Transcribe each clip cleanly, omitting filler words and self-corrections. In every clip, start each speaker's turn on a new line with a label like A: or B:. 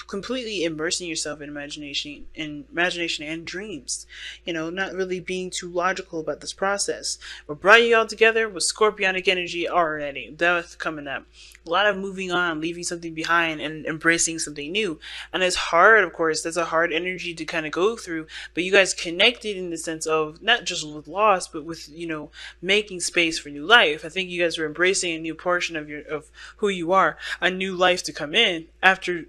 A: completely immersing yourself in imagination and dreams. Not really being too logical about this process. What brought you all together was Scorpionic energy already. Death coming up. A lot of moving on, leaving something behind, and embracing something new. And it's hard, of course. That's a hard energy to kind of go through. But you guys connected in the sense of not just with loss, but with making space for new life. I think you guys are embracing a new portion of who you are, a new life to come in after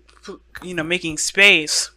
A: making space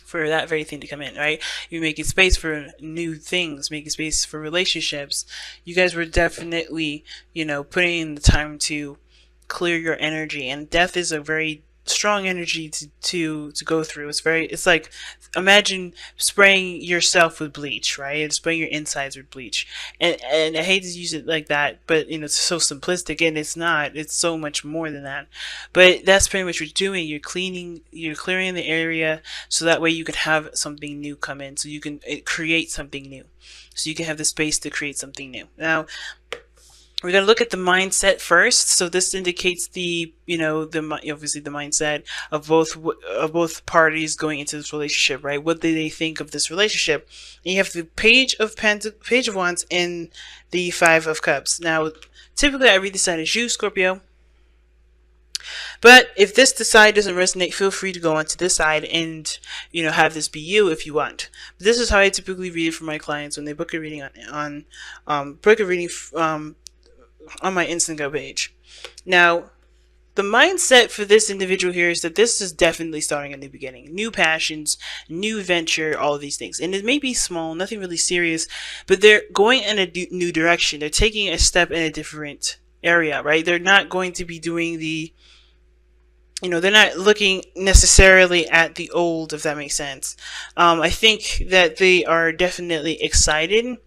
A: for that very thing to come in, right? You're making space for new things, making space for relationships. You guys were definitely, putting in the time to clear your energy, and death is a very strong energy to go through. It's like, imagine spraying yourself with bleach, right? And spraying your insides with bleach. And I hate to use it like that, but it's so simplistic, and it's not. It's so much more than that. But that's pretty much what you're doing. You're clearing the area so that way you can have something new come in, so you can create something new. So you can have the space to create something new. Now, we're going to look at the mindset first. So this indicates obviously the mindset of both parties going into this relationship, right? What do they think of this relationship? And you have the Page of Wands and the Five of Cups. Now, typically I read this side as you, Scorpio. But if this side doesn't resonate, feel free to go onto this side and have this be you if you want. But this is how I typically read it for my clients when they book a reading on my Instant Go page. Now, the mindset for this individual here is that this is definitely starting a new beginning, new passions, new venture, all of these things. And it may be small, nothing really serious, but they're going in a new direction. They're taking a step in a different area, right? They're not going to be doing they're not looking necessarily at the old, if that makes sense. I think that they are definitely excited,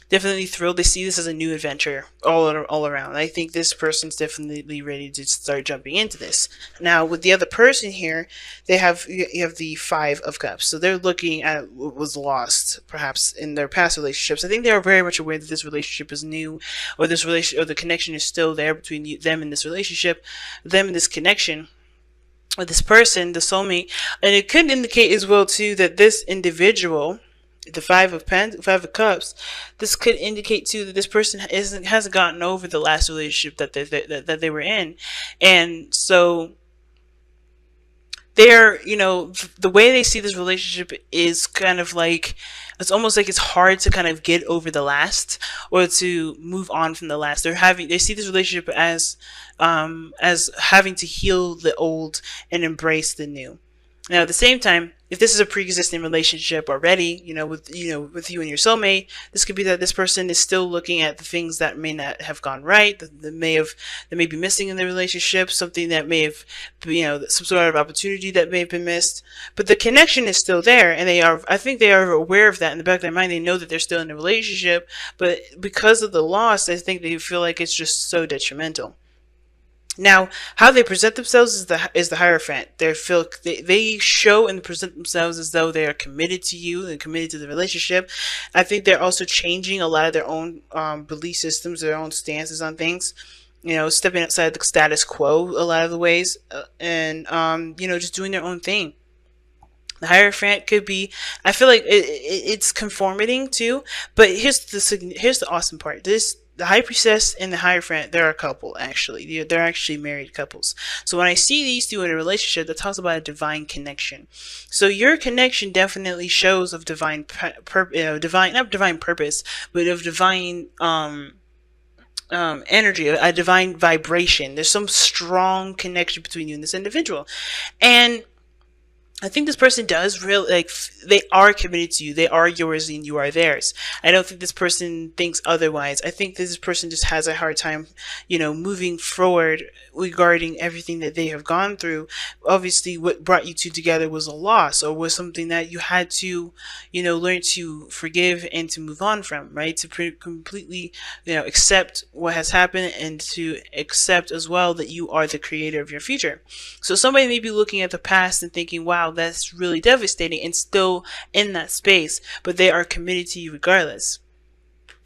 A: definitely thrilled. They see this as a new adventure all around. I think this person's definitely ready to start jumping into this. Now, with the other person here, you have the Five of Cups. So they're looking at what was lost, perhaps, in their past relationships. I think they are very much aware that this relationship is new, or the connection is still there between them and this relationship, them and this connection with this person, the soulmate. And it could indicate as well too that this individual, the Five of Cups, this could indicate too that this person hasn't gotten over the last relationship that they were in, and so they're the way they see this relationship is kind of like, it's almost like it's hard to kind of get over the last or to move on from the last. They see this relationship as having to heal the old and embrace the new. Now, at the same time, if this is a pre-existing relationship already, with you and your soulmate, this could be that this person is still looking at the things that may not have gone right, that may be missing in the relationship, something that may have, some sort of opportunity that may have been missed. But the connection is still there, and I think they are aware of that in the back of their mind. They know that they're still in a relationship, but because of the loss, I think they feel like it's just so detrimental. Now, how they present themselves is the Hierophant. They show and present themselves as though they are committed to you and committed to the relationship. I think they're also changing a lot of their own belief systems, their own stances on things. Stepping outside the status quo a lot of the ways, and just doing their own thing. The Hierophant could be, I feel like it's conforming too, but here's the awesome part. The High Priestess and the Hierophant, they're a couple, actually. They're actually married couples. So when I see these two in a relationship, that talks about a divine connection. So your connection definitely shows of not divine purpose, but of divine energy, a divine vibration. There's some strong connection between you and this individual. And I think this person does really, they are committed to you. They are yours and you are theirs. I don't think this person thinks otherwise. I think this person just has a hard time, moving forward regarding everything that they have gone through. Obviously, what brought you two together was a loss, or was something that you had to, learn to forgive and to move on from, right? To completely, accept what has happened, and to accept as well that you are the creator of your future. So somebody may be looking at the past and thinking, wow, that's really devastating, and still in that space, but they are committed to you regardless.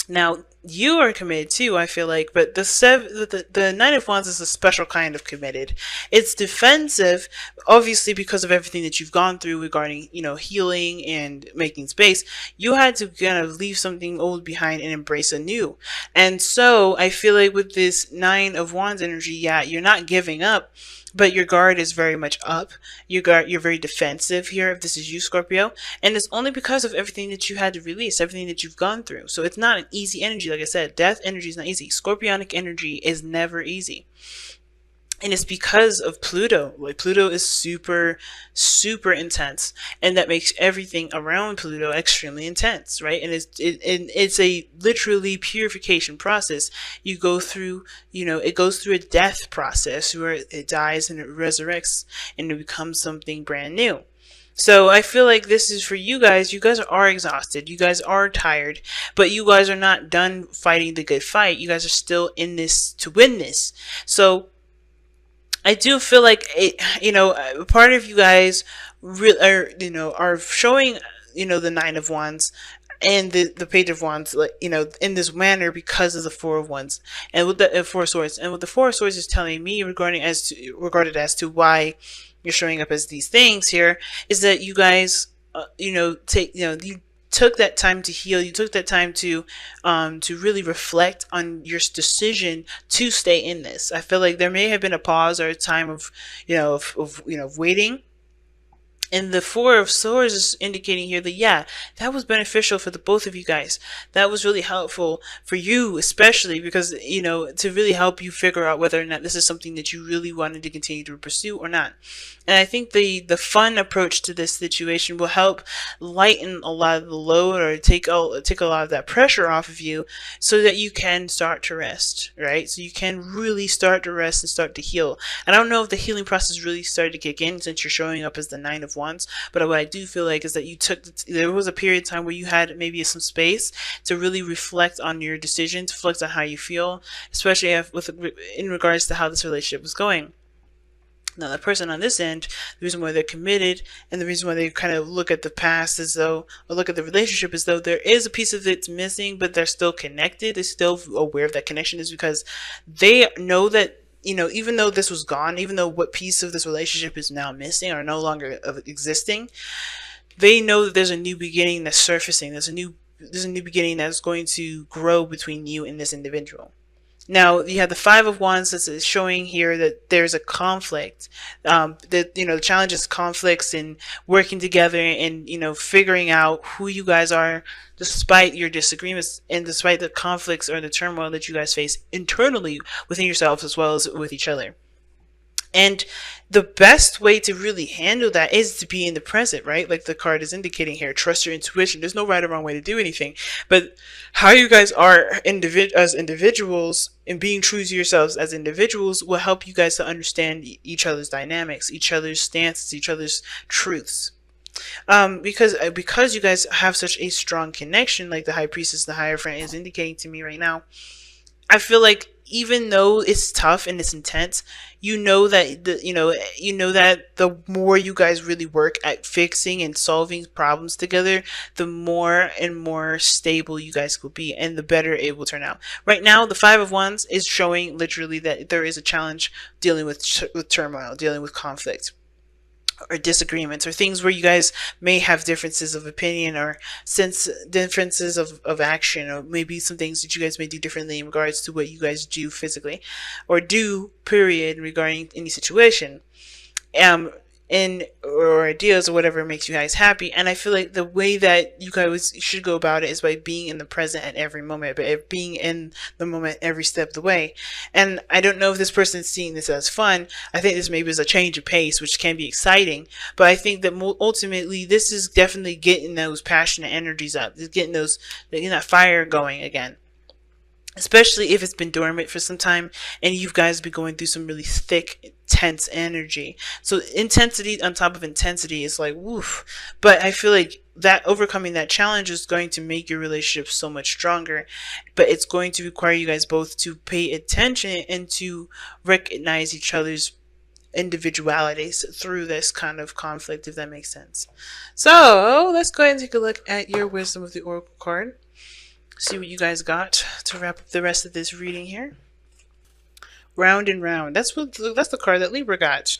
A: Now, you are committed too, I feel like, but the Nine of Wands is a special kind of committed. It's defensive, obviously, because of everything that you've gone through regarding, healing and making space. You had to kind of leave something old behind and embrace a new. And so I feel like with this Nine of Wands energy, yeah, you're not giving up, but your guard is very much up. You're very defensive here if this is you, Scorpio. And it's only because of everything that you had to release, everything that you've gone through. So it's not an easy energy. Like I said, death energy is not easy. Scorpionic energy is never easy. And it's because of Pluto. Like, Pluto is super, super intense, and that makes everything around Pluto extremely intense, right? And it's a literally purification process. You go through, it goes through a death process where it dies and it resurrects and it becomes something brand new. So I feel like this is for you guys. You guys are exhausted. You guys are tired, but you guys are not done fighting the good fight. You guys are still in this to win this. So I do feel like part of you guys are showing, the Nine of Wands and the Page of Wands, like, in this manner because of the Four of Wands and with the Four of Swords. And what the Four of Swords is telling me regarded as to why you're showing up as these things here is that you guys, you took that time to heal. You took that time to really reflect on your decision to stay in this. I feel like there may have been a pause or a time of, of waiting. And the Four of Swords is indicating here that, yeah, that was beneficial for the both of you guys. That was really helpful for you, especially because, to really help you figure out whether or not this is something that you really wanted to continue to pursue or not. And I think the fun approach to this situation will help lighten a lot of the load, or take a lot of that pressure off of you, so that you can start to rest, right? So you can really start to rest and start to heal. And I don't know if the healing process really started to kick in since you're showing up as the Nine of Wands, but what I do feel like is that there was a period of time where you had maybe some space to really reflect on your decisions, reflect on how you feel, especially in regards to how this relationship was going. Now, the person on this end, the reason why they're committed and the reason why they kind of look at the past as though, or look at the relationship as though there is a piece of it's missing, but they're still connected, they're still aware of that connection, is because they know that, even though this was gone, even though what piece of this relationship is now missing or no longer existing, they know that there's a new beginning that's surfacing. There's a new beginning that's going to grow between you and this individual. Now, you have the Five of Wands that's showing here that there's a conflict. The challenge is conflicts and working together and, figuring out who you guys are despite your disagreements and despite the conflicts or the turmoil that you guys face internally within yourselves as well as with each other. And the best way to really handle that is to be in the present, right? Like the card is indicating here, trust your intuition. There's no right or wrong way to do anything. But how you guys are as individuals and being true to yourselves as individuals will help you guys to understand each other's dynamics, each other's stances, each other's truths. Because you guys have such a strong connection, like the High Priestess, the Hierophant is indicating to me right now, I feel like even though it's tough and it's intense, that the more you guys really work at fixing and solving problems together, the more and more stable you guys will be, and the better it will turn out. Right now, the Five of Wands is showing literally that there is a challenge dealing with turmoil, dealing with conflict, or disagreements, or things where you guys may have differences of opinion or differences of action, or maybe some things that you guys may do differently in regards to what you guys do physically or do period regarding any situation. Or ideas or whatever makes you guys happy. And I feel like the way that you guys should go about it is by being in the present at every moment, but being in the moment every step of the way. And I don't know if this person's seeing this as fun. I think this maybe is a change of pace, which can be exciting. But I think that ultimately this is definitely getting those passionate energies up, getting that fire going again. Especially if it's been dormant for some time and you guys be going through some really thick, tense energy. So intensity on top of intensity is like, woof. But I feel like that overcoming that challenge is going to make your relationship so much stronger. But it's going to require you guys both to pay attention and to recognize each other's individualities through this kind of conflict, if that makes sense. So let's go ahead and take a look at your Wisdom of the Oracle card. See what you guys got to wrap up the rest of this reading here. Round and round. That's the card that Libra got.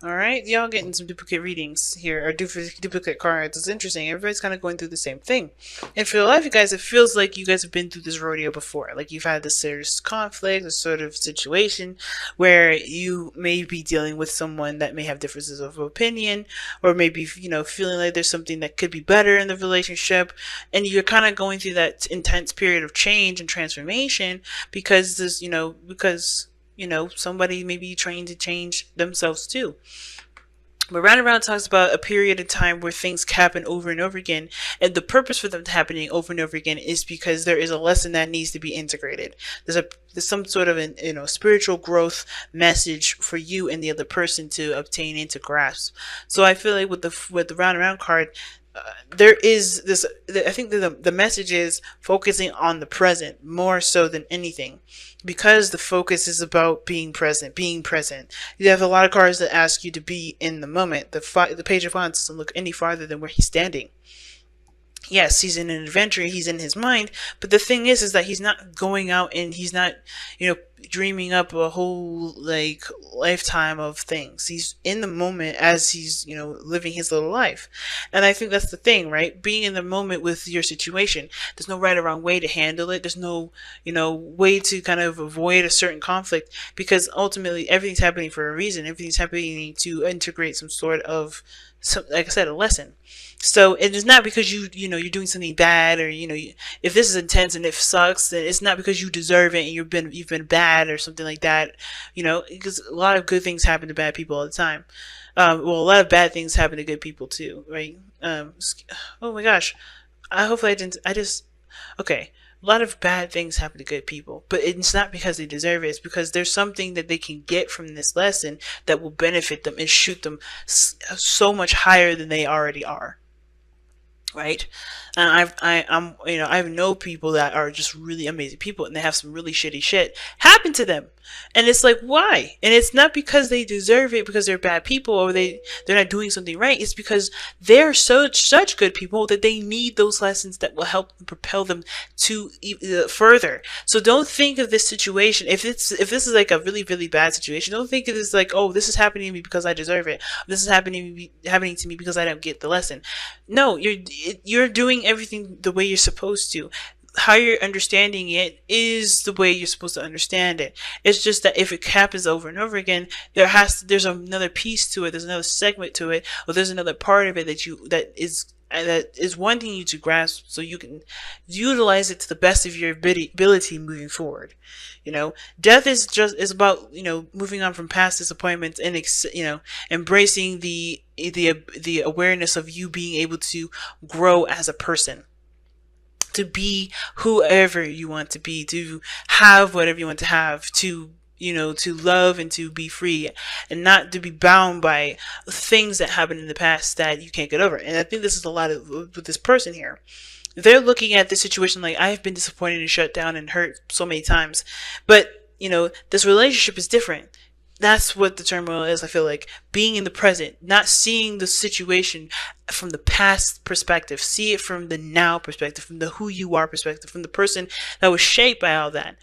A: All right, y'all getting some duplicate readings here, or duplicate cards. It's interesting. Everybody's kind of going through the same thing. And for a lot of you guys, it feels like you guys have been through this rodeo before. Like you've had this serious conflict, a sort of situation where you may be dealing with someone that may have differences of opinion, or maybe, feeling like there's something that could be better in the relationship. And you're kind of going through that intense period of change and transformation because somebody may be trying to change themselves too. But Round and Round talks about a period of time where things happen over and over again. And the purpose for them happening over and over again is because there is a lesson that needs to be integrated. There's some sort of spiritual growth message for you and the other person to obtain and to grasp. So I feel like with the Round and Round card, there is this. I think that the message is focusing on the present more so than anything, because the focus is about being present. You have a lot of cards that ask you to be in the moment. The Page of Wands doesn't look any farther than where he's standing. Yes, he's in an adventure, he's in his mind, but the thing is that he's not going out and he's not, dreaming up a whole lifetime of things. He's in the moment as he's, living his little life. And I think that's the thing, right? Being in the moment with your situation. There's no right or wrong way to handle it. There's no, way to kind of avoid a certain conflict, because ultimately everything's happening for a reason. Everything's happening to integrate some sort of, like I said, a lesson. So it is not because you're doing something bad, or if this is intense and it sucks, then it's not because you deserve it and you've been bad or something like that. Because a lot of good things happen to bad people all the time. A lot of bad things happen to good people too, right? Oh my gosh, hopefully I didn't. Okay. A lot of bad things happen to good people, but it's not because they deserve it. It's because there's something that they can get from this lesson that will benefit them and shoot them so much higher than they already are. Right? And I know people that are just really amazing people, and they have some really shitty shit happen to them, and it's like, why? And it's not because they deserve it, because they're bad people, or they're not doing something right. It's because they're such good people that they need those lessons that will help them propel them to further. So don't think of this situation, if this is like a really, really bad situation, don't think of this like, oh, this is happening to me because I deserve it. This is happening to me because I don't get the lesson. No, you're doing everything the way you're supposed to. How you're understanding it is the way you're supposed to understand it. It's just that if it happens over and over again, there's another piece to it, there's another segment to it, or there's another part of it that is wanting you to grasp, so you can utilize it to the best of your ability moving forward. Death is about moving on from past disappointments and embracing the awareness of you being able to grow as a person, to be whoever you want to be, to have whatever you want to have, to love and to be free, and not to be bound by things that happened in the past that you can't get over. And I think this is a lot of with this person here. They're looking at the situation like, I've been disappointed and shut down and hurt so many times, but this relationship is different. That's what the turmoil is. I feel like being in the present, not seeing the situation from the past perspective, see it from the now perspective, from the who you are perspective, from the person that was shaped by all that.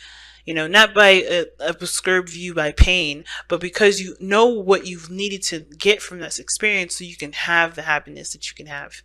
A: Not by a prescribed view by pain, but because you know what you've needed to get from this experience, so you can have the happiness that you can have.